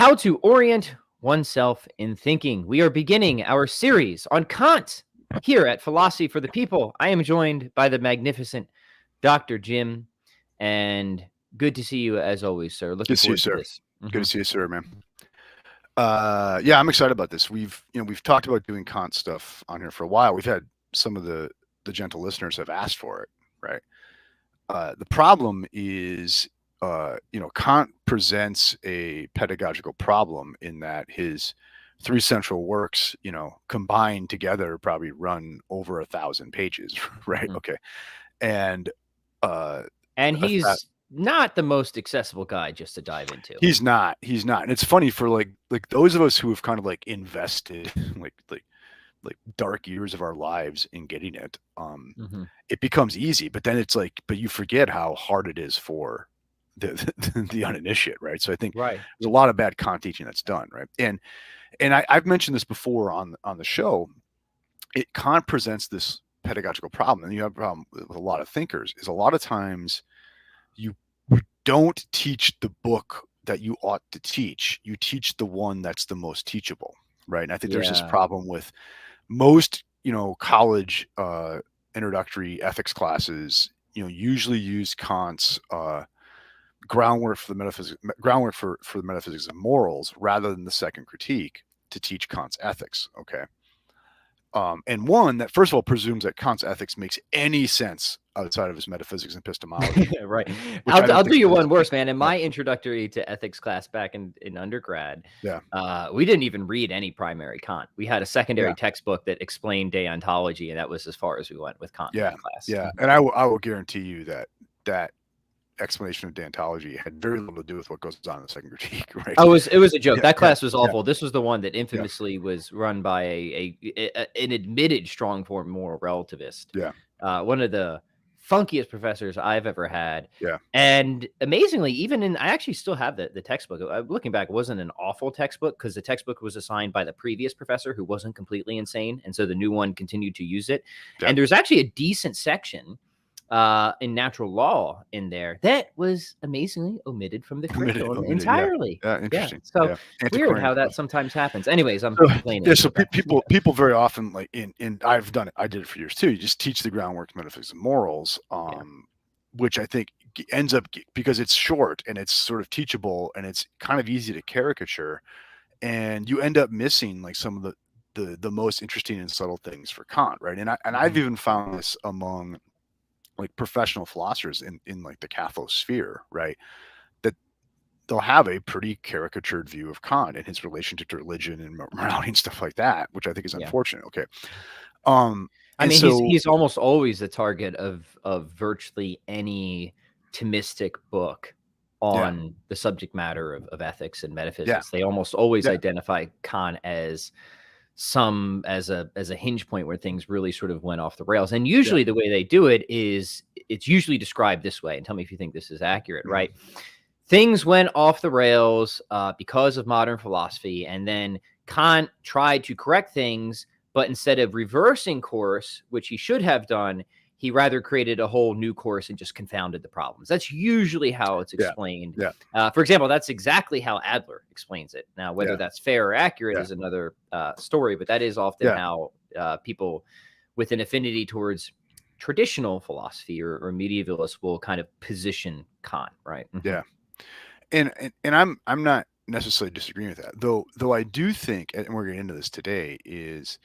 How to Orient Oneself in Thinking. We are beginning our series on Kant here at Philosophy for the People. I am joined by the magnificent Dr. Jim, and good to see you as always, sir. Looking Good to see you, forward to sir. this. Good to see you, sir, man. Yeah, I'm excited about this. We've talked about doing Kant stuff on here for a while. We've had some of the gentle listeners have asked for it, right? The problem is, Kant presents a pedagogical problem in that his three central works, combined together probably run over 1,000 pages, right? Mhm. Okay. And And he's not the most accessible guy just to dive into. he's not. And it's funny for like those of us who have kind of like invested like dark years of our lives in getting it. It becomes easy, but then it's like, but you forget how hard it is for the uninitiate, right? So I think Right. there's a lot of bad Kant teaching that's done, right? And I've mentioned this before on the show. Kant presents this pedagogical problem, and you have a problem with a lot of thinkers. Is a lot of times you don't teach the book that you ought to teach. You teach the one that's the most teachable, right? And I think there's this problem with most, college introductory ethics classes, usually use Kant's groundwork for the metaphysics of morals rather than the second critique to teach Kant's ethics. Okay. And one that, first of all, presumes that Kant's ethics makes any sense outside of his metaphysics and epistemology. Right. I'll do you one worse, man. In my introductory to ethics class back in undergrad, we didn't even read any primary Kant. We had a secondary textbook that explained deontology, and that was as far as we went with Kant in class. Yeah. And I will guarantee you that explanation of deontology had very little to do with what goes on in the second critique, right? Oh, it was a joke. That class was awful. This was the one that infamously was run by an admitted strong form moral relativist. One of the funkiest professors I've ever had. And amazingly, even I actually still have the textbook. Looking back, it wasn't an awful textbook because the textbook was assigned by the previous professor who wasn't completely insane. And so the new one continued to use it. And there's actually a decent section in natural law in there that was amazingly omitted from the curriculum entirely. Interesting. So weird how that sometimes happens. Anyways, I'm complaining. So people very often, like in I've done it. I did it for years too. You just teach the groundwork, metaphysics, and morals, which I think ends up, because it's short and it's sort of teachable and it's kind of easy to caricature, and you end up missing like some of the most interesting and subtle things for Kant, right? And I've even found this among like professional philosophers in like the cathosphere, right? That they'll have a pretty caricatured view of Kant and his relationship to religion and morality and stuff like that, which I think is unfortunate. Okay. I mean, he's almost always the target of virtually any Thomistic book on the subject matter of ethics and metaphysics. They almost always identify Kant as a hinge point where things really sort of went off the rails. And usually the way they do it is it's usually described this way. And tell me if you think this is accurate, right? Things went off the rails because of modern philosophy. And then Kant tried to correct things, but instead of reversing course, which he should have done, he rather created a whole new course and just confounded the problems. That's usually how it's explained. For example, that's exactly how Adler explains it. Now, whether that's fair or accurate is another story, but that is often how people with an affinity towards traditional philosophy or medievalists will kind of position Kant, right? And I'm not necessarily disagreeing with that, though I do think, and we're getting into this today, is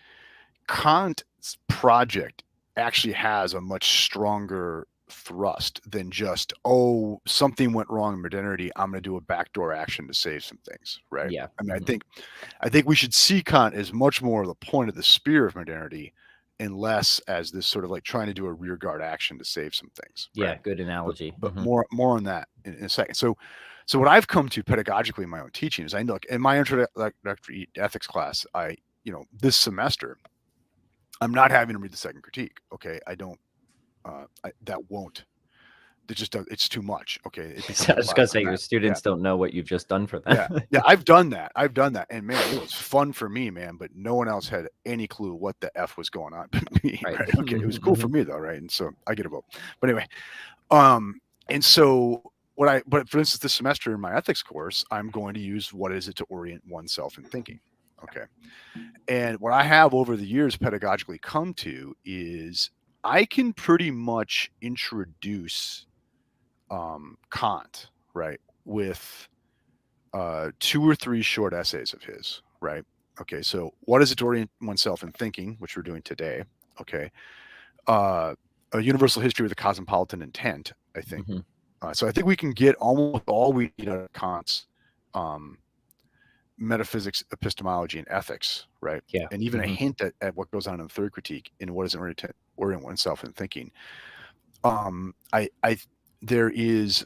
Kant's project actually has a much stronger thrust than just, something went wrong in modernity, I'm going to do a backdoor action to save some things, right? I mean, I think we should see Kant as much more the point of the spear of modernity and less as this sort of like trying to do a rearguard action to save some things. Right? Good analogy. But more on that in a second. So what I've come to pedagogically in my own teaching is, I look in my introductory ethics class, this semester, I'm not having to read the second critique. Okay. I don't, that won't, it's too much. Okay. I was going to say your students don't know what you've just done for them. I've done that. And man, it was fun for me, man, but no one else had any clue what the F was going on with me. Right. Okay. It was cool for me though. Right. And so I get a vote, but anyway, and so but for instance, this semester in my ethics course, I'm going to use what is it to orient oneself in thinking. Okay. And what I have over the years pedagogically come to is I can pretty much introduce Kant, right, with 2 or 3 short essays of his, right? Okay, so what is it to orient oneself in thinking, which we're doing today? Okay, a universal history with a cosmopolitan intent, I think. So I think we can get almost all we need out of Kant's metaphysics, epistemology, and ethics, right? Yeah. And even a hint at what goes on in the third critique in what is orient oneself in thinking. There is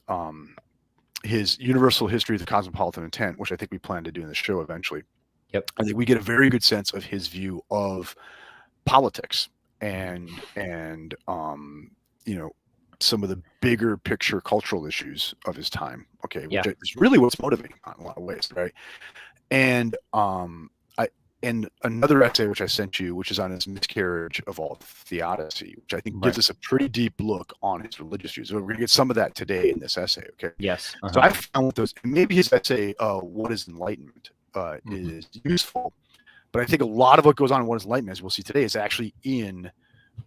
his universal history of the cosmopolitan intent, which I think we plan to do in the show eventually. Yep. I think we get a very good sense of his view of politics and some of the bigger picture cultural issues of his time. Okay, which is really what's motivating in a lot of ways, right? And and another essay which I sent you, which is on his miscarriage of all theodicy, which I think gives us a pretty deep look on his religious views. So we're going to get some of that today in this essay. Okay. Yes. So I found those, maybe his essay, "What is Enlightenment," is useful, but I think a lot of what goes on in "What is Enlightenment," as we'll see today, is actually in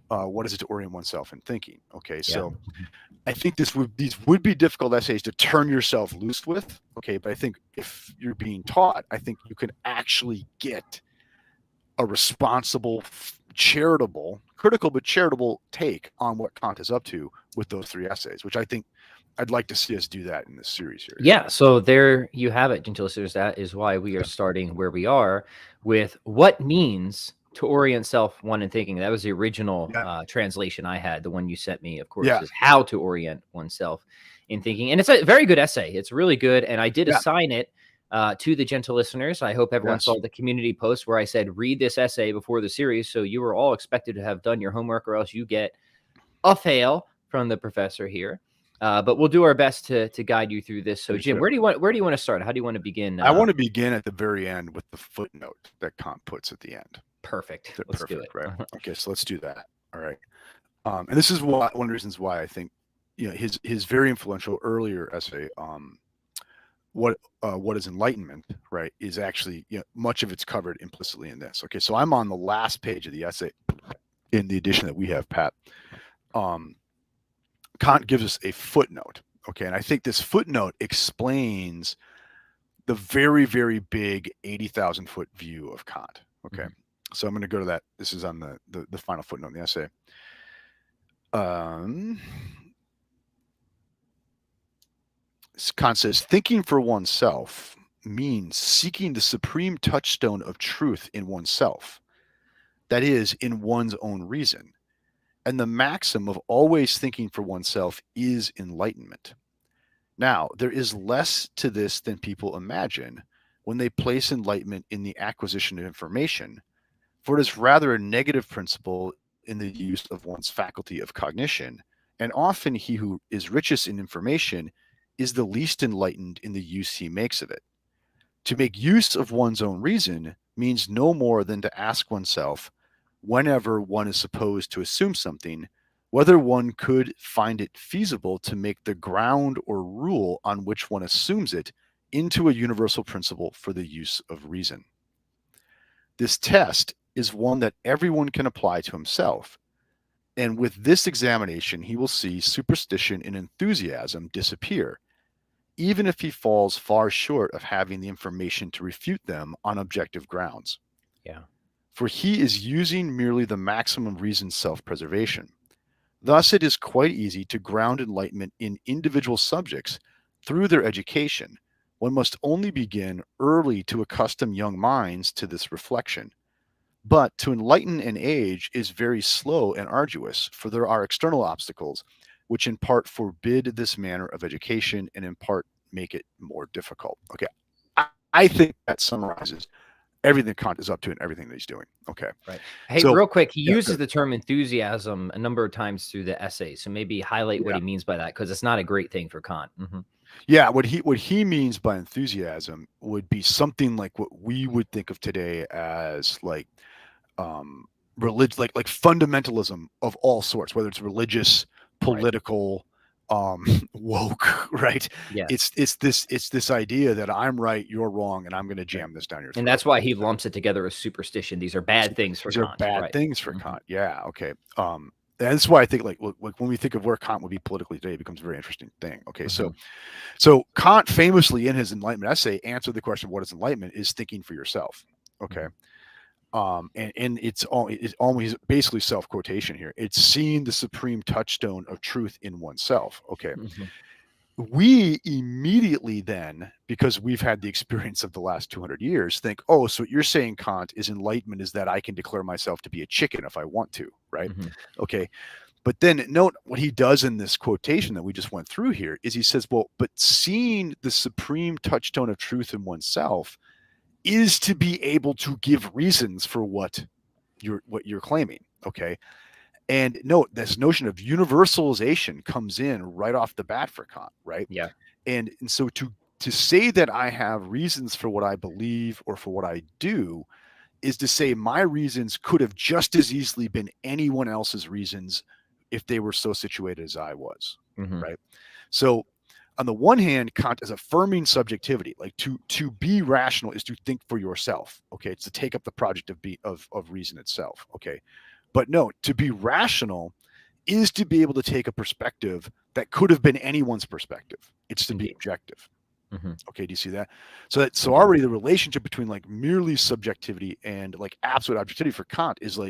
"What is it to orient oneself in thinking." Okay, so I think these would be difficult essays to turn yourself loose with. Okay, but I think if you're being taught, I think you can actually get a responsible, charitable, critical but charitable take on what Kant is up to with those 3 essays, which I think I'd like to see us do that in this series here. Yeah, so there you have it, gentle listeners. That is why we are starting where we are with what means to orient self one in thinking. That was the original translation I had. The one you sent me, of course, is how to orient oneself in thinking. And it's a very good essay. It's really good. And I did assign it to the gentle listeners. I hope everyone saw the community post where I said, read this essay before the series. So you were all expected to have done your homework, or else you get a fail from the professor here. But we'll do our best to guide you through this. So, Jim, where do you want to start? How do you want to begin? I want to begin at the very end with the footnote that Kant puts at the end. Perfect. Let's do it. Right. Okay, so let's do that. All right. And this is one of the reasons why I think his very influential earlier essay, what is enlightenment, right, is actually much of it's covered implicitly in this. Okay, so I'm on the last page of the essay in the edition that we have, Pat. Kant gives us a footnote, okay, and I think this footnote explains the very, very big 80,000 foot view of Kant. Okay, so I'm going to go to that. This is on the final footnote in the essay. Kant says, thinking for oneself means seeking the supreme touchstone of truth in oneself, that is, in one's own reason. And the maxim of always thinking for oneself is enlightenment. Now, there is less to this than people imagine when they place enlightenment in the acquisition of information, for it is rather a negative principle in the use of one's faculty of cognition, and often he who is richest in information is the least enlightened in the use he makes of it. To make use of one's own reason means no more than to ask oneself, whenever one is supposed to assume something, whether one could find it feasible to make the ground or rule on which one assumes it into a universal principle for the use of reason. This test is one that everyone can apply to himself, and with this examination he will see superstition and enthusiasm disappear, even if he falls far short of having the information to refute them on objective grounds. Yeah. For he is using merely the maximum reason's self-preservation. Thus, it is quite easy to ground enlightenment in individual subjects through their education. One must only begin early to accustom young minds to this reflection. But to enlighten an age is very slow and arduous, for there are external obstacles, which in part forbid this manner of education and in part make it more difficult. Okay, I think that summarizes everything Kant is up to and everything that he's doing. Okay. Right. Hey, so, real quick, he uses the term enthusiasm a number of times through the essay. So maybe highlight what he means by that, because it's not a great thing for Kant. Yeah, what he means by enthusiasm would be something like what we would think of today as like religion, like fundamentalism of all sorts, whether it's religious, political, woke, right? Yes. It's this idea that I'm right, you're wrong, and I'm going to jam this down your throat. And that's why he lumps it together as superstition. These are bad things for Kant. These are bad things for Kant. Yeah. Okay. That's why I think like when we think of where Kant would be politically today, it becomes a very interesting thing. Okay. So Kant famously in his Enlightenment essay answered the question, what is enlightenment? Is thinking for yourself. Okay. And it's always basically self-quotation here. It's seeing the supreme touchstone of truth in oneself. Okay. We immediately then, because we've had the experience of the last 200 years, think, oh, so what you're saying, Kant, is enlightenment is that I can declare myself to be a chicken if I want to, right? Okay. But then note what he does in this quotation that we just went through here is he says, well, but seeing the supreme touchstone of truth in oneself is to be able to give reasons for what you're claiming. Okay. And note this notion of universalization comes in right off the bat for Kant, right? Yeah. And so to say that I have reasons for what I believe or for what I do is to say my reasons could have just as easily been anyone else's reasons if they were so situated as I was, right? So on the one hand, Kant is affirming subjectivity, like to be rational is to think for yourself. Okay, it's to take up the project of reason itself. Okay, but no, to be rational is to be able to take a perspective that could have been anyone's perspective. It's to be objective. Okay, do you see that? So already the relationship between like merely subjectivity and like absolute objectivity for Kant is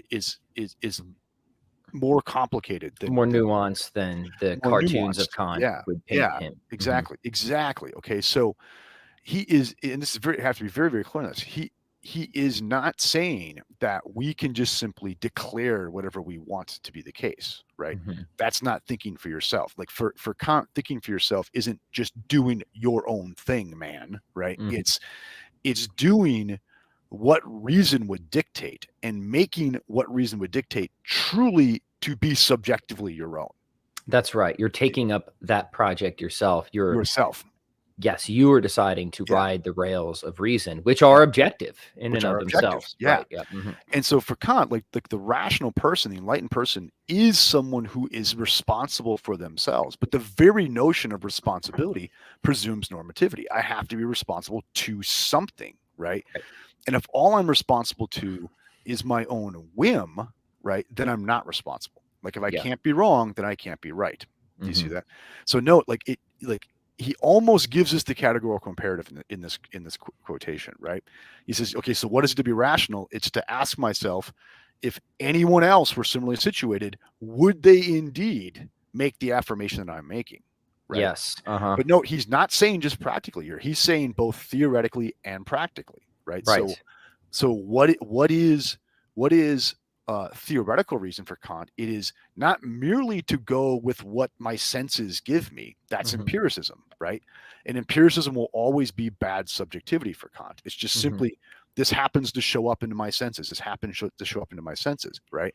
more complicated, more nuanced than the cartoons of Kant would paint him. Exactly. Okay, so he is, and this is have to be very, very clear on this. He is not saying that we can just simply declare whatever we want to be the case, right? That's not thinking for yourself. Like for Kant, thinking for yourself isn't just doing your own thing, man, right? It's doing what reason would dictate and making what reason would dictate truly to be subjectively your own. That's right. You're taking up that project yourself. Yourself. Yes, you are deciding to ride the rails of reason, which are objective in and of themselves. Yeah. Right. Yeah. And so for Kant, like the rational person, the enlightened person is someone who is responsible for themselves. But the very notion of responsibility presumes normativity. I have to be responsible to something, right? And if all I'm responsible to is my own whim, right, then I'm not responsible. Like if I can't be wrong, then I can't be right. Do you see that? So note, he almost gives us the categorical imperative in this quotation, right? He says, okay, so what is it to be rational? It's to ask myself, if anyone else were similarly situated, would they indeed make the affirmation that I'm making? Right? Yes. But no, he's not saying just practically here. He's saying both theoretically and practically, right? So what is theoretical reason for Kant? It is not merely to go with what my senses give me. That's empiricism, right? And empiricism will always be bad subjectivity for Kant. It's just simply this happens to show up into my senses. This happens to show up into my senses, right?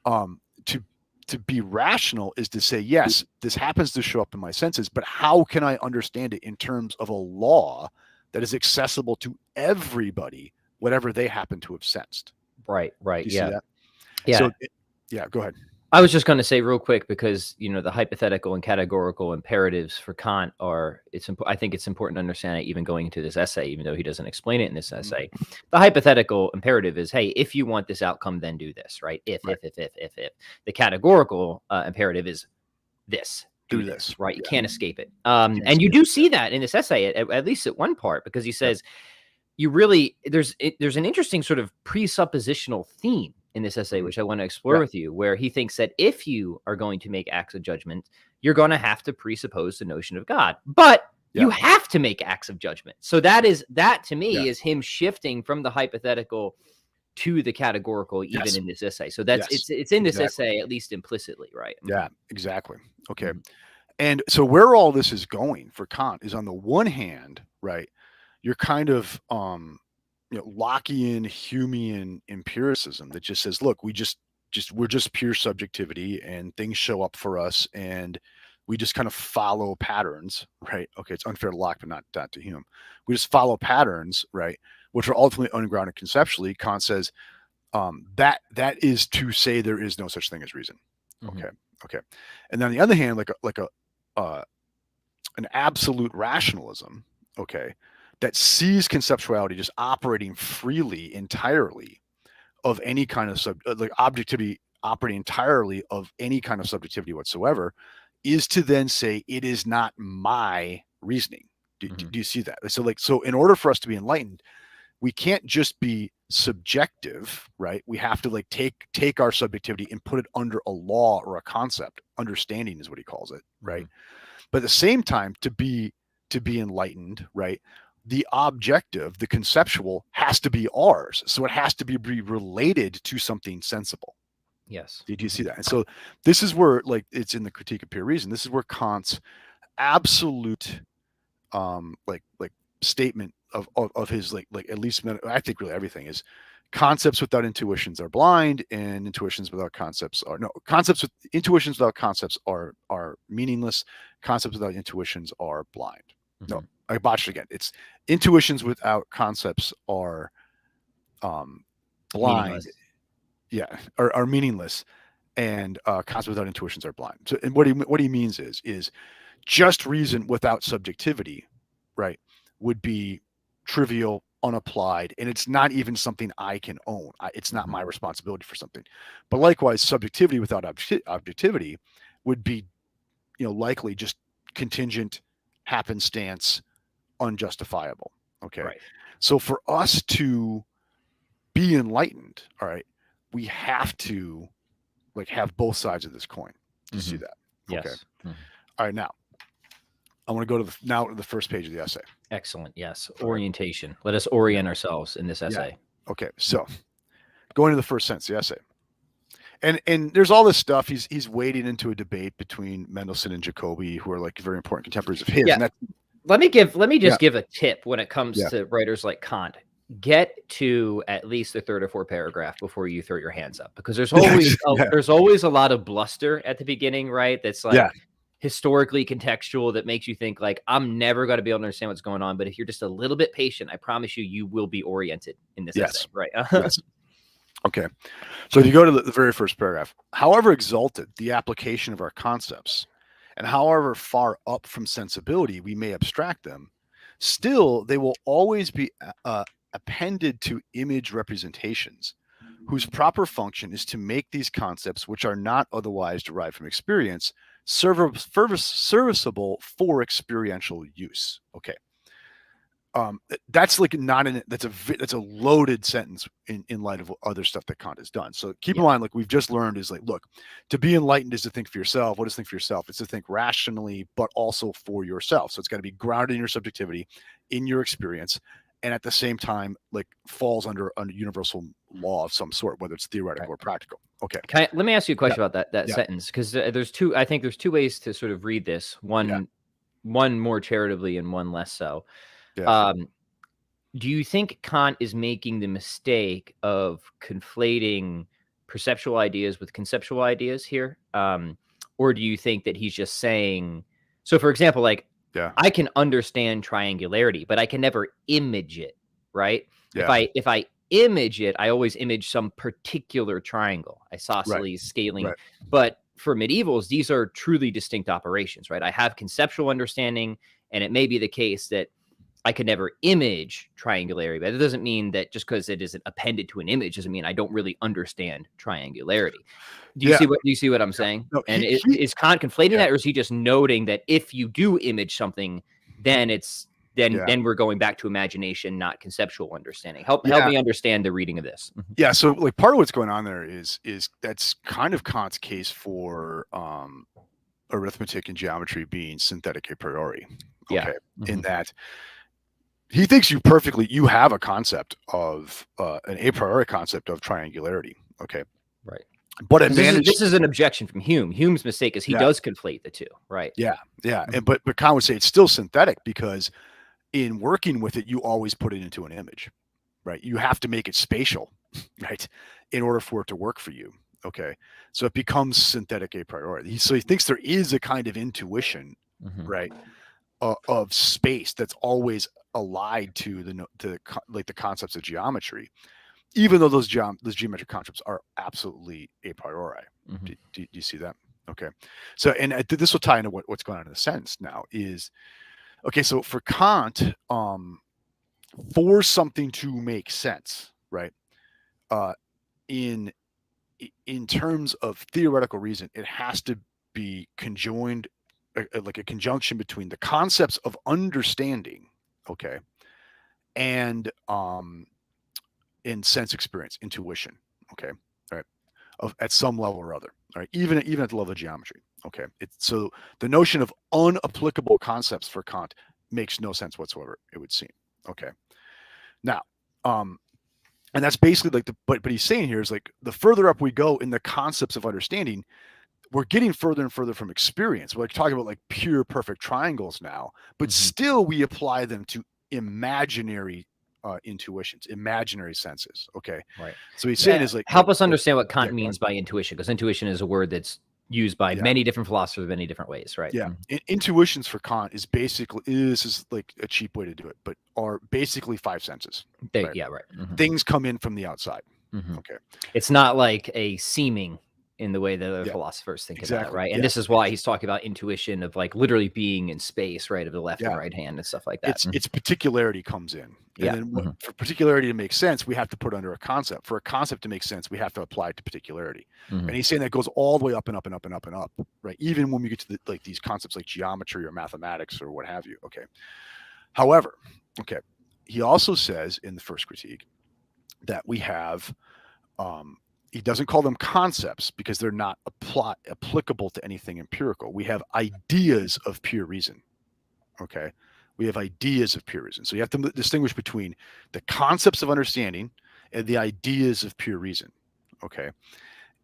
To be rational is to say, yes, this happens to show up in my senses, but how can I understand it in terms of a law that is accessible to everybody, whatever they happen to have sensed? Right. Do you see that? Yeah. So, go ahead. I was just going to say real quick, because, the hypothetical and categorical imperatives for Kant I think it's important to understand it even going into this essay, even though he doesn't explain it in this essay. The hypothetical imperative is, hey, if you want this outcome, then do this, right? If. The categorical imperative is this. Do this, right? You can't escape it. And you do see that in this essay, at least at one part, because he says, there's an interesting sort of presuppositional theme in this essay, which I want to explore with you, where he thinks that if you are going to make acts of judgment, you're going to have to presuppose the notion of God, but you have to make acts of judgment. So that to me is him shifting from the hypothetical to the categorical, even in this essay. So that's it's in this essay, at least implicitly, right? Yeah, exactly. Okay. And so where all this is going for Kant is, on the one hand, right, you're kind of Lockean Humean empiricism that just says, look, we're just pure subjectivity and things show up for us and we just kind of follow patterns, right? Okay, it's unfair to Locke, but not to Hume. We just follow patterns, right, which are ultimately ungrounded conceptually. Kant says that is to say there is no such thing as reason. Okay. And then on the other hand, like an absolute rationalism, okay, that sees conceptuality just operating freely entirely of any kind of like objectivity operating entirely of any kind of subjectivity whatsoever, is to then say it is not my reasoning. Do you see that? So in order for us to be enlightened, we can't just be subjective, right? We have to like take our subjectivity and put it under a law or a concept. Understanding is what he calls it, right? But at the same time, to be enlightened, right, the objective, the conceptual, has to be ours. So it has to be related to something sensible. Yes. Did you see that? And so this is where, like, it's in the Critique of Pure Reason. This is where Kant's absolute like statement of his like at least I think really everything is concepts without intuitions are blind, and intuitions without concepts are intuitions without concepts are meaningless. Concepts without intuitions are blind. No, I botched it again. It's intuitions without concepts are blind. Meaningless. Yeah, are meaningless, and concepts without intuitions are blind. So, and what he means is just reason without subjectivity, right, would be trivial, unapplied, and it's not even something I can own. It's not my responsibility for something. But likewise, subjectivity without objectivity would be, likely just contingent, happenstance, unjustifiable. Okay. Right. So for us to be enlightened, all right, we have to like have both sides of this coin. Do you see that? Yes. Okay. All right. Now I want to go to the first page of the essay. Excellent. Yes. Orientation. Let us orient ourselves in this essay. Yeah. Okay. So going to the first sentence of the essay. And there's all this stuff. He's wading into a debate between Mendelssohn and Jacobi, who are like very important contemporaries of his. Yeah. And let me just give a tip when it comes to writers like Kant. Get to at least the third or fourth paragraph before you throw your hands up, because there's always a lot of bluster at the beginning, right? That's like historically contextual, that makes you think like, I'm never going to be able to understand what's going on. But if you're just a little bit patient, I promise you will be oriented in this essay, right? Yes. Okay. So if you go to the very first paragraph, however exalted the application of our concepts, and however far up from sensibility we may abstract them, still they will always be appended to image representations, whose proper function is to make these concepts, which are not otherwise derived from experience, serviceable for experiential use. Okay. That's like that's a loaded sentence in light of other stuff that Kant has done. So keep in mind, like we've just learned, is like, look, to be enlightened is to think for yourself. What is think for yourself? It's to think rationally, but also for yourself. So it's got to be grounded in your subjectivity, in your experience, and at the same time, like falls under a universal law of some sort, whether it's theoretical or practical. Okay. Let me ask you a question about that sentence, because there's two ways to sort of read this. One more charitably and one less so. Yeah. Do you think Kant is making the mistake of conflating perceptual ideas with conceptual ideas here? Or do you think that he's just saying, so for example, like, I can understand triangularity, but I can never image it, right? Yeah. If I image it, I always image some particular triangle, isosceles, scaling. But for medievals, these are truly distinct operations, right? I have conceptual understanding, and it may be the case that I could never image triangularity, but it doesn't mean that just because it isn't appended to an image doesn't mean I don't really understand triangularity. Do you see what I'm saying? No, and is Kant conflating that, or is he just noting that if you do image something, then then we're going back to imagination, not conceptual understanding? Help me understand the reading of this. Yeah. So like part of what's going on there is that's kind of Kant's case for arithmetic and geometry being synthetic a priori. Okay. In that he thinks you have a concept of an a priori concept of triangularity. Okay. Right. But this is an objection from Hume. Hume's mistake is he does conflate the two. Right. Yeah. Yeah. And but Kant would say it's still synthetic, because in working with it, you always put it into an image, right? You have to make it spatial, right, in order for it to work for you. Okay. So it becomes synthetic a priori. So he thinks there is a kind of intuition, right, of space that's always allied to the concepts of geometry, even though those geometric concepts are absolutely a priori. Do you see that? Okay. So, and this will tie into what's going on in the sentence now is, okay, so for Kant, for something to make sense, right? In terms of theoretical reason, it has to be conjoined, like a conjunction between the concepts of understanding, okay, and in sense experience, intuition, okay, all right, at some level or other, all right, even at the level of geometry, okay. So the notion of unapplicable concepts for Kant makes no sense whatsoever, it would seem, okay. Now, and that's basically like but he's saying here is like the further up we go in the concepts of understanding, we're getting further and further from experience. We're like talking about like pure perfect triangles now, but still we apply them to imaginary intuitions, imaginary senses. Okay. Right. So he's saying is like, help us understand what Kant means by intuition, because intuition is a word that's used by many different philosophers many different ways, right? Yeah. Intuitions for Kant is basically, this is like a cheap way to do it, but are basically 5 senses. Right? Yeah, right. Things come in from the outside. Okay. It's not like a seeming in the way that other philosophers think about it, right? And this is why he's talking about intuition of like literally being in space, right, of the left and right hand and stuff like that. Its particularity comes in. And then for particularity to make sense, we have to put under a concept. For a concept to make sense, we have to apply it to particularity. And he's saying that goes all the way up and up and up and up and up, right? Even when we get to like these concepts like geometry or mathematics or what have you. Okay. However, okay, he also says in the first critique that we have he doesn't call them concepts because they're not applicable to anything empirical. We have ideas of pure reason. Okay. We have ideas of pure reason. So you have to distinguish between the concepts of understanding and the ideas of pure reason. Okay.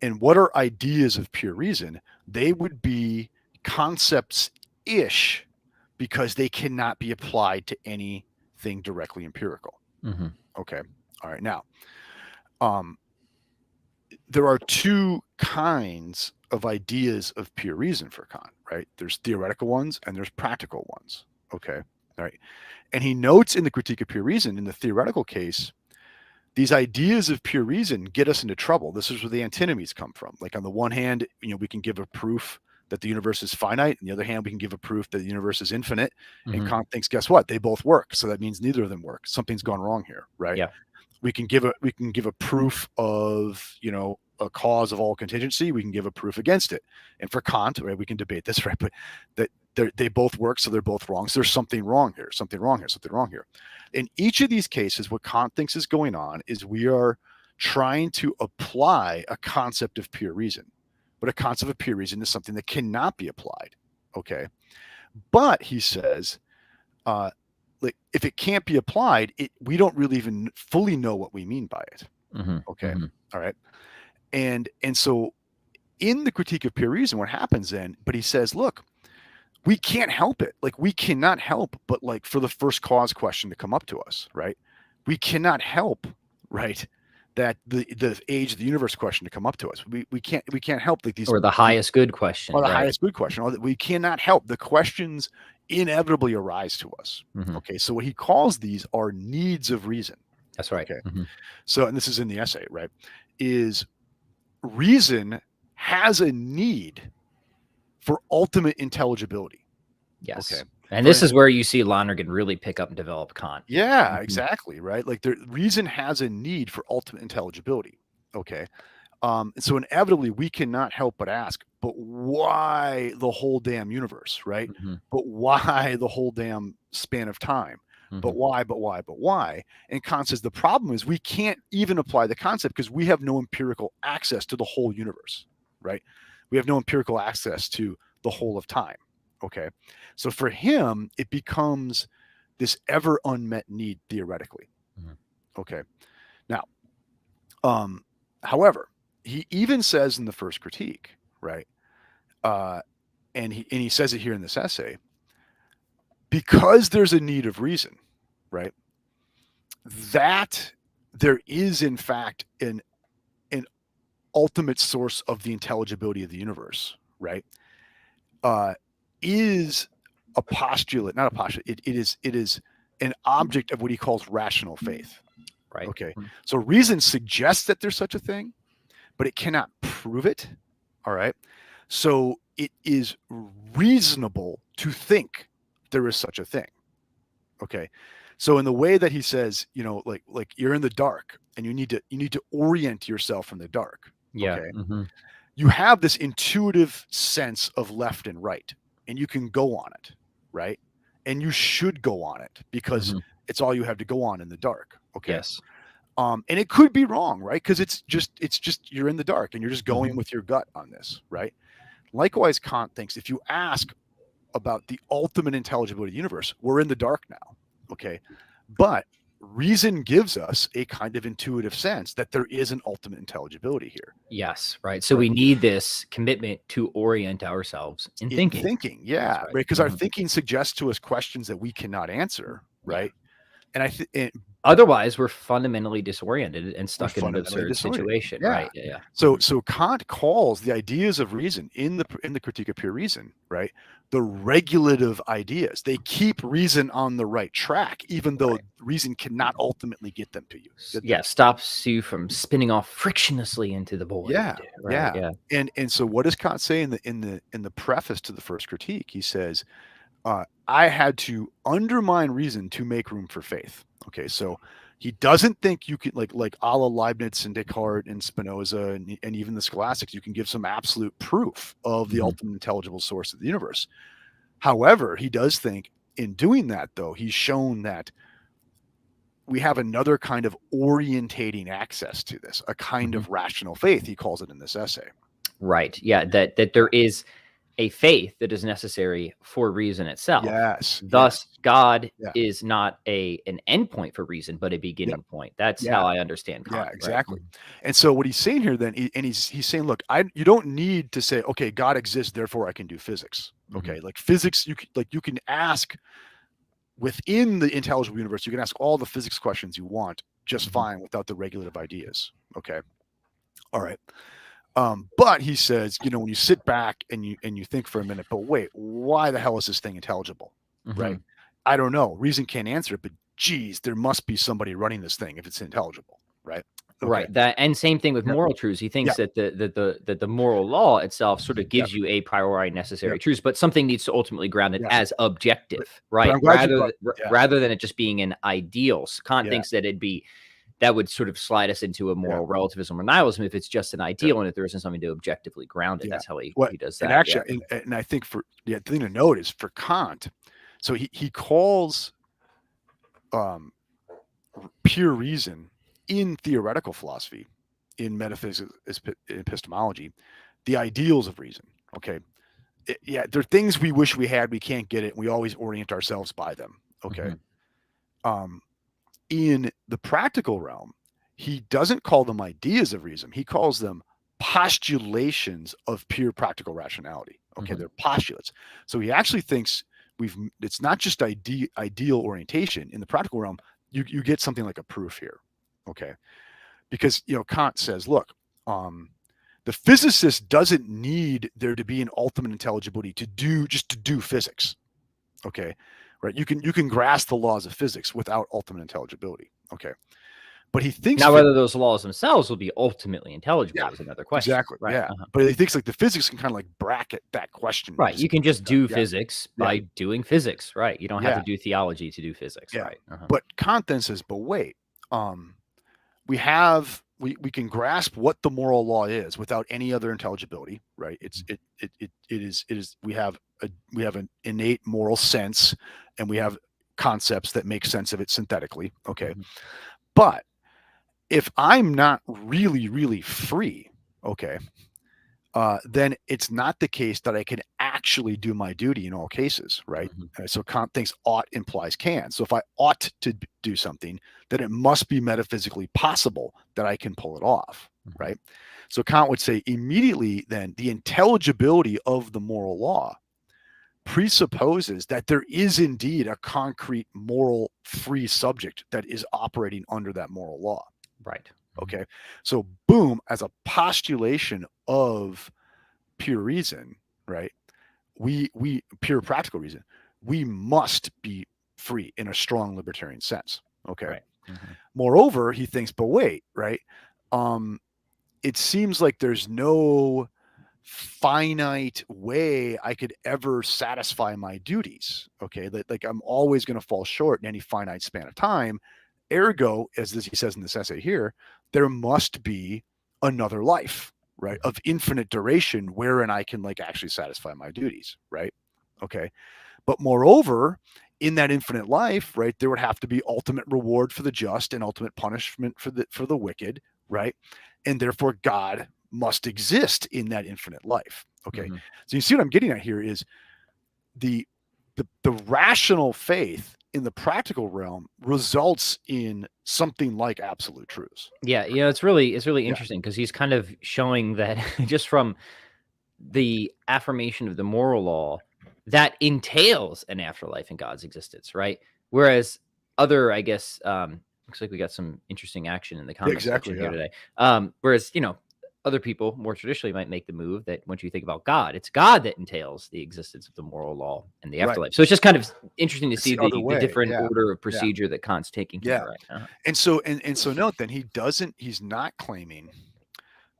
And what are ideas of pure reason? They would be concepts-ish because they cannot be applied to anything directly empirical. Okay. All right. Now, there are 2 kinds of ideas of pure reason for Kant, right? There's theoretical ones and there's practical ones. Okay. All right. And he notes in the Critique of Pure Reason, in the theoretical case, these ideas of pure reason get us into trouble. This is where the antinomies come from. Like on the one hand, we can give a proof that the universe is finite. On the other hand, we can give a proof that the universe is infinite. And Kant thinks, guess what? They both work. So that means neither of them work. Something's gone wrong here, right? Yeah. We can give a proof of, a cause of all contingency. We can give a proof against it. And for Kant, right, we can debate this, right? But that they both work, so they're both wrong. So there's something wrong here, something wrong here, something wrong here. In each of these cases, what Kant thinks is going on is we are trying to apply a concept of pure reason. But a concept of pure reason is something that cannot be applied. Okay. But he says, like if it can't be applied, we don't really even fully know what we mean by it. Okay. All right. And so in the Critique of Pure Reason, what happens then, but he says, look, we can't help it. Like we cannot help but like for the first cause question to come up to us, right? We cannot help, right? That the age of the universe question to come up to us. We can't help like these, or the highest good question, or the highest good question, or that we cannot help. The questions inevitably arise to us. Okay. So what he calls these are needs of reason. That's right. Okay. So, and this is in the essay, right? Is reason has a need for ultimate intelligibility. Yes. Okay. And this is where you see Lonergan really pick up and develop Kant. Yeah, exactly. Right. Like the reason has a need for ultimate intelligibility. Okay. So inevitably we cannot help but ask, but why the whole damn universe, right? But why the whole damn span of time? But why? And Kant says the problem is we can't even apply the concept because we have no empirical access to the whole universe, right? We have no empirical access to the whole of time. Okay. So for him, it becomes this ever unmet need theoretically. Okay. Now, however, he even says in the first critique, right? And he says it here in this essay, because there's a need of reason, right? That there is in fact an ultimate source of the intelligibility of the universe, right? Is a postulate, not a postulate. It is an object of what he calls rational faith. Right. Okay. So reason suggests that there's such a thing, but it cannot prove it. All right. So it is reasonable to think there is such a thing. Okay. So in the way that he says, you know, like you're in the dark and you need to orient yourself from the dark. Yeah. Okay. You have this intuitive sense of left and right, and you can go on it, right? And you should go on it because it's all you have to go on in the dark. Okay. Yes. And it could be wrong, right? Because it's just you're in the dark and you're just going with your gut on this, right? Likewise, Kant thinks if you ask about the ultimate intelligibility of the universe, we're in the dark now. Okay. But reason gives us a kind of intuitive sense that there is an ultimate intelligibility here. Yes, right. So we need this commitment to orient ourselves in thinking. Yeah, right. Because our thinking suggests to us questions that we cannot answer, right? And otherwise we're fundamentally disoriented and stuck in an absurd situation, right? Yeah. So Kant calls the ideas of reason in the Critique of Pure Reason, right, the regulative ideas. They keep reason on the right track, even though reason cannot ultimately get them to you. Stops you from spinning off frictionlessly into the void. Yeah. And so what does Kant say in the preface to the first critique? He says, I had to undermine reason to make room for faith. Okay, so he doesn't think you can, like a la Leibniz and Descartes and Spinoza and even the scholastics, you can give some absolute proof of the ultimate intelligible source of the universe. However, he does think in doing that, though, he's shown that we have another kind of orientating access to this, a kind of rational faith, he calls it in this essay. Right. Yeah, that there is a faith that is necessary for reason itself. Thus, God is not an endpoint for reason, but a beginning point. That's how I understand Kant. Yeah, exactly. Right? And so what he's saying here then, he's saying, look, you don't need to say, okay, God exists, therefore I can do physics. Okay, like physics, you can ask within the intelligible universe, you can ask all the physics questions you want just fine without the regulative ideas. Okay, all right. But he says, you know, when you sit back and you think for a minute, but wait, why the hell is this thing intelligible? Right? I don't know. Reason can't answer it, but geez, there must be somebody running this thing if it's intelligible, right? Okay. Right. That, and same thing with moral truths. He thinks that the moral law itself sort of gives you a priori necessary truths, but something needs to ultimately ground it as objective, right? Rather than it just being an ideal. Kant thinks that that would sort of slide us into a moral relativism or nihilism if it's just an ideal and if there isn't something to objectively ground it. That's how he does that. And actually, and I think the thing to note is for Kant, so he calls pure reason in theoretical philosophy, in metaphysics, epistemology, the ideals of reason. Okay. There are things we wish we had, we can't get it, and we always orient ourselves by them. Okay. In the practical realm, he doesn't call them ideas of reason. He calls them postulations of pure practical rationality. Okay, they're postulates. So he actually thinks it's not just ideal orientation. In the practical realm, you get something like a proof here. Okay, because Kant says, look, the physicist doesn't need there to be an ultimate intelligibility to do physics. Okay. Right, you can grasp the laws of physics without ultimate intelligibility. Okay, but he thinks now whether those laws themselves will be ultimately intelligible is another question. Exactly. Right. But he thinks like the physics can kind of like bracket that question. Right. You can just do physics by doing physics. Right. You don't have to do theology to do physics. Right. But Kant then says, but wait, we can grasp what the moral law is without any other intelligibility. Right. It is we have an innate moral sense, and we have concepts that make sense of it synthetically. Okay. But if I'm not really, really free, okay, then it's not the case that I can actually do my duty in all cases, right? So Kant thinks ought implies can. So if I ought to do something, then it must be metaphysically possible that I can pull it off, right? So Kant would say immediately then the intelligibility of the moral law presupposes that there is indeed a concrete moral free subject that is operating under that moral law. Right. Okay. So boom, as a postulation of pure reason, right? We pure practical reason, we must be free in a strong libertarian sense. Okay. Right. Moreover, he thinks, but wait, right? It seems like there's no finite way I could ever satisfy my duties. Okay, like I'm always going to fall short in any finite span of time. Ergo, as he says in this essay here, there must be another life, right, of infinite duration wherein I can like actually satisfy my duties, right? Okay, but moreover, in that infinite life, right, there would have to be ultimate reward for the just and ultimate punishment for the wicked, right? And therefore God must exist in that infinite life. Okay. Mm-hmm. So you see what I'm getting at here is the rational faith in the practical realm results in something like absolute truths. Yeah, it's really interesting because he's kind of showing that just from the affirmation of the moral law that entails an afterlife in God's existence, right? Whereas other, I guess, looks like we got some interesting action in the comment section here today. Whereas, other people more traditionally might make the move that once you think about God, it's God that entails the existence of the moral law and the afterlife. Right. So it's just kind of interesting to see the different order of procedure that Kant's taking here. Right? Uh-huh. And so note then he's not claiming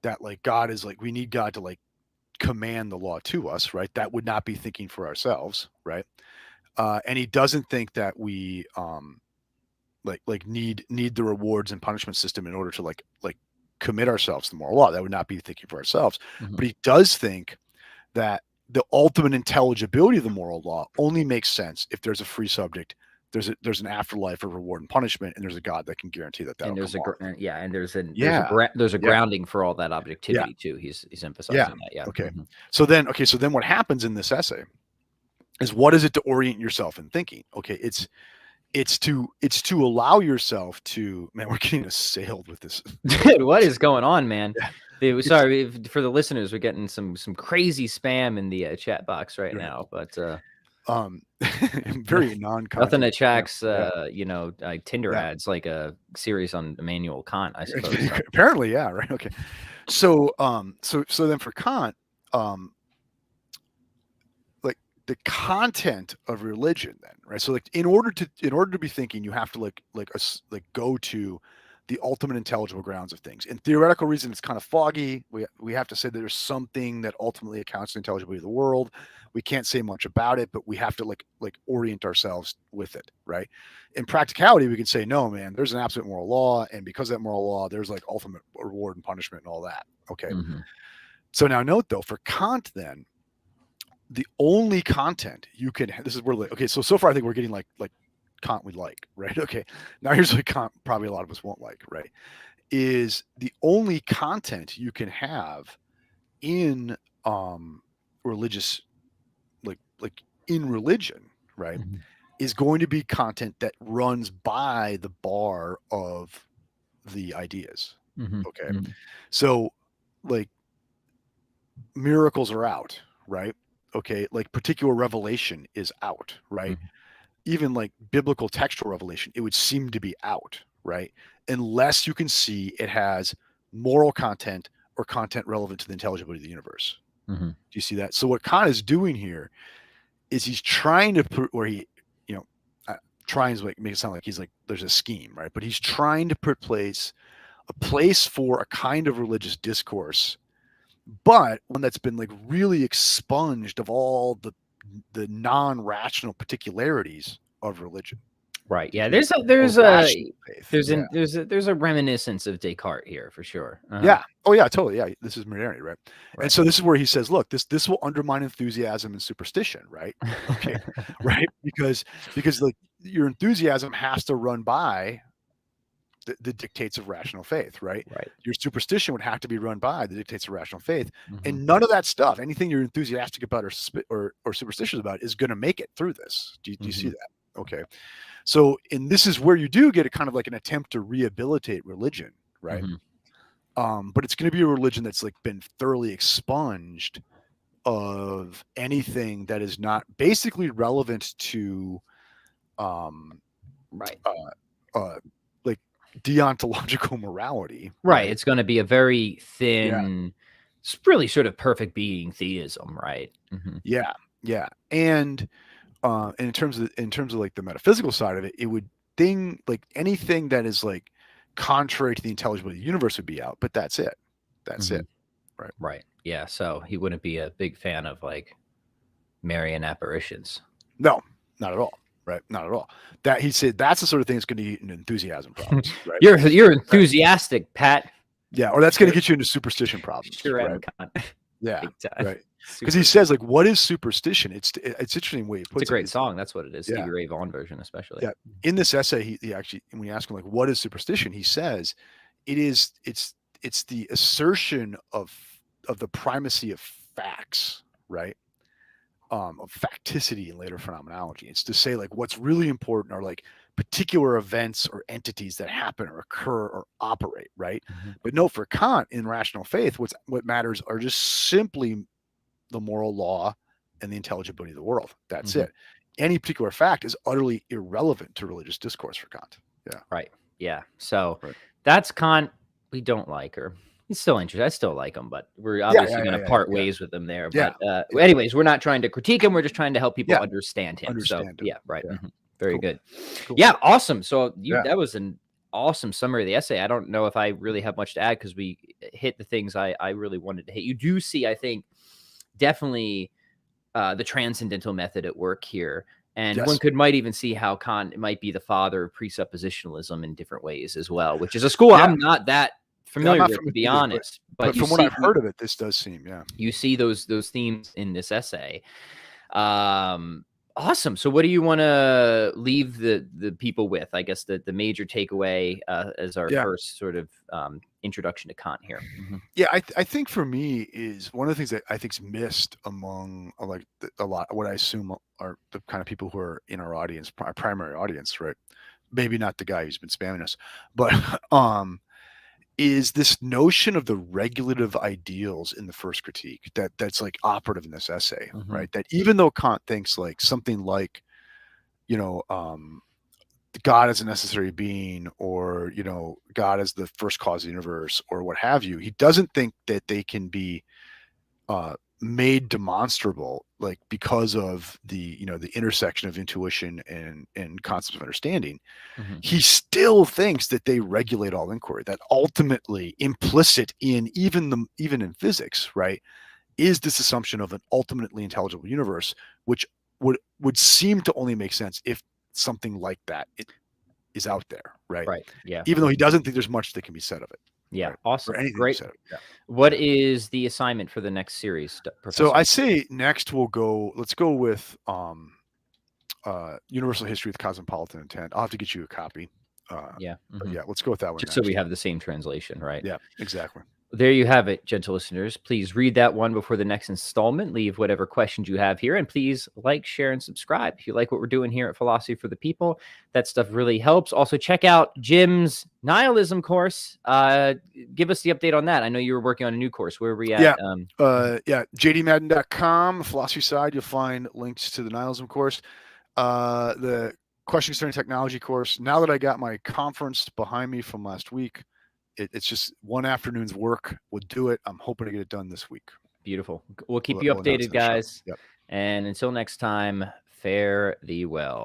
that like God is like, we need God to like command the law to us, right? That would not be thinking for ourselves, right? And he doesn't think that we need the rewards and punishment system in order to like commit ourselves to moral law. That would not be thinking for ourselves. Mm-hmm. But he does think that the ultimate intelligibility of the moral law only makes sense if there's a free subject, there's an afterlife of reward and punishment, and there's a God that can guarantee that. And there's a grounding for all that objectivity too. He's emphasizing that. Yeah. Okay. Mm-hmm. So then what happens in this essay is, what is it to orient yourself in thinking? Okay, it's to allow yourself to, man, we're getting assailed with this. Dude, what is going on, man? Yeah. Sorry for the listeners, we're getting some crazy spam in the chat box right now, but very non-content. Nothing attracts like Tinder ads, like a series on Immanuel Kant, I suppose. Apparently, yeah, right. Okay. So then for Kant, the content of religion then, right? So like in order to be thinking, you have to go to the ultimate intelligible grounds of things. In theoretical reason, it's kind of foggy. We have to say that there's something that ultimately accounts for the intelligibility of the world. We can't say much about it, but we have to like orient ourselves with it, right? In practicality, we can say, no, man, there's an absolute moral law, and because of that moral law, there's like ultimate reward and punishment and all that. Okay. Mm-hmm. So now note though, for Kant then, the only content you can, this is where, okay, so far I think we're getting like Kant we like, right? Okay, now here's what Kant probably a lot of us won't like, right? Is the only content you can have in religious, like in religion, right? Mm-hmm. Is going to be content that runs by the bar of the ideas. Mm-hmm. Okay. Mm-hmm. So like miracles are out, right? Okay, like particular revelation is out, right? Mm-hmm. Even like biblical textual revelation, it would seem to be out, right? Unless you can see it has moral content or content relevant to the intelligibility of the universe. Mm-hmm. Do you see that? So what Kant is doing here is he's trying to put where he, trying to make it sound like he's like there's a scheme, right? But he's trying to put a place for a kind of religious discourse, but one that's been like really expunged of all the non-rational particularities of religion. Right. Yeah. There's a reminiscence of Descartes here for sure. Uh-huh. Yeah. Oh yeah, totally. Yeah. This is modernity, right? And so this is where he says, look, this will undermine enthusiasm and superstition, right? Okay. Right. Because like your enthusiasm has to run by the dictates of rational faith, right? Right. Your superstition would have to be run by the dictates of rational faith, mm-hmm. and none of that stuff, anything you're enthusiastic about or superstitious about, is going to make it through this. Do you see that? Okay. So, and this is where you do get a kind of like an attempt to rehabilitate religion, right? Mm-hmm. But it's going to be a religion that's like been thoroughly expunged of anything that is not basically relevant to, like deontological morality. Right. It's going to be a very thin, really sort of perfect being theism, right? Mm-hmm. Yeah. Yeah. And in terms of like the metaphysical side of it, it would like anything that is like contrary to the intelligibility of the universe would be out, but that's it. That's mm-hmm. it. Right. Right. Yeah. So he wouldn't be a big fan of like Marian apparitions. No, not at all. Right. Not at all. That he said that's the sort of thing that's going to get you into enthusiasm problems. Right. You're enthusiastic, right. Pat. Yeah. Or that's going to get you into superstition problems. Sure. Right. Yeah. Big time. Right. Because he says, like, what is superstition? It's interesting way he puts it. It's a great song. That's what it is. Yeah. Stevie Ray Vaughan version, especially. Yeah. In this essay, he actually, when you ask him, like, what is superstition? He says it's the assertion of the primacy of facts, right? Of facticity in later phenomenology. It's to say, like, what's really important are like particular events or entities that happen or occur or operate, right? But no, for Kant in rational faith, what matters are just simply the moral law and the intelligibility of the world. That's it. Any particular fact is utterly irrelevant to religious discourse for Kant. Yeah. Right. Yeah. So that's Kant. We don't like her. He's still interesting. I still like him, but we're obviously going to part ways with him there. But anyways, we're not trying to critique him. We're just trying to help people understand him. Yeah, right. Yeah. Very good. Cool. Yeah, awesome. So that was an awesome summary of the essay. I don't know if I really have much to add because we hit the things I really wanted to hit. You do see, I think, definitely the transcendental method at work here. And one might even see how Kant might be the father of presuppositionalism in different ways as well, which is a school I'm not that familiar with, to be honest. But from what I've heard of it, this does seem, you see those themes in this essay. Awesome. So what do you want to leave the people with? I guess the major takeaway as our first sort of introduction to Kant here. Yeah, I think for me is one of the things that I think is missed among like a lot, what I assume are the kind of people who are in our audience, our primary audience, right? Maybe not the guy who's been spamming us, but is this notion of the regulative ideals in the first critique that's like operative in this essay, right? That even though Kant thinks like something like, God is a necessary being, or, God is the first cause of the universe, or what have you, he doesn't think that they can be made demonstrable, like because of the the intersection of intuition and concepts of understanding. He still thinks that they regulate all inquiry, that ultimately implicit in even in physics, right, is this assumption of an ultimately intelligible universe, which would seem to only make sense if something like that is out there, right? Yeah. Even though he doesn't think there's much that can be said of it. Yeah. Right? Awesome. Great. What is the assignment for the next series, Professor? So I say next let's go with Universal History with Cosmopolitan Intent. I'll have to get you a copy. Yeah, let's go with that one. Just so we have the same translation, right? Yeah, exactly. There you have it, gentle listeners. Please read that one before the next installment. Leave whatever questions you have here, and please like, share, and subscribe. If you like what we're doing here at Philosophy for the People, that stuff really helps. Also, check out Jim's nihilism course. Give us the update on that. I know you were working on a new course. Where are we at? jdmadden.com, philosophy side, you'll find links to the nihilism course. The Question Concerning Technology course. Now that I got my conference behind me from last week, it's just one afternoon's work would do it. I'm hoping to get it done this week. Beautiful. We'll keep you updated, guys. And until next time, fare thee well.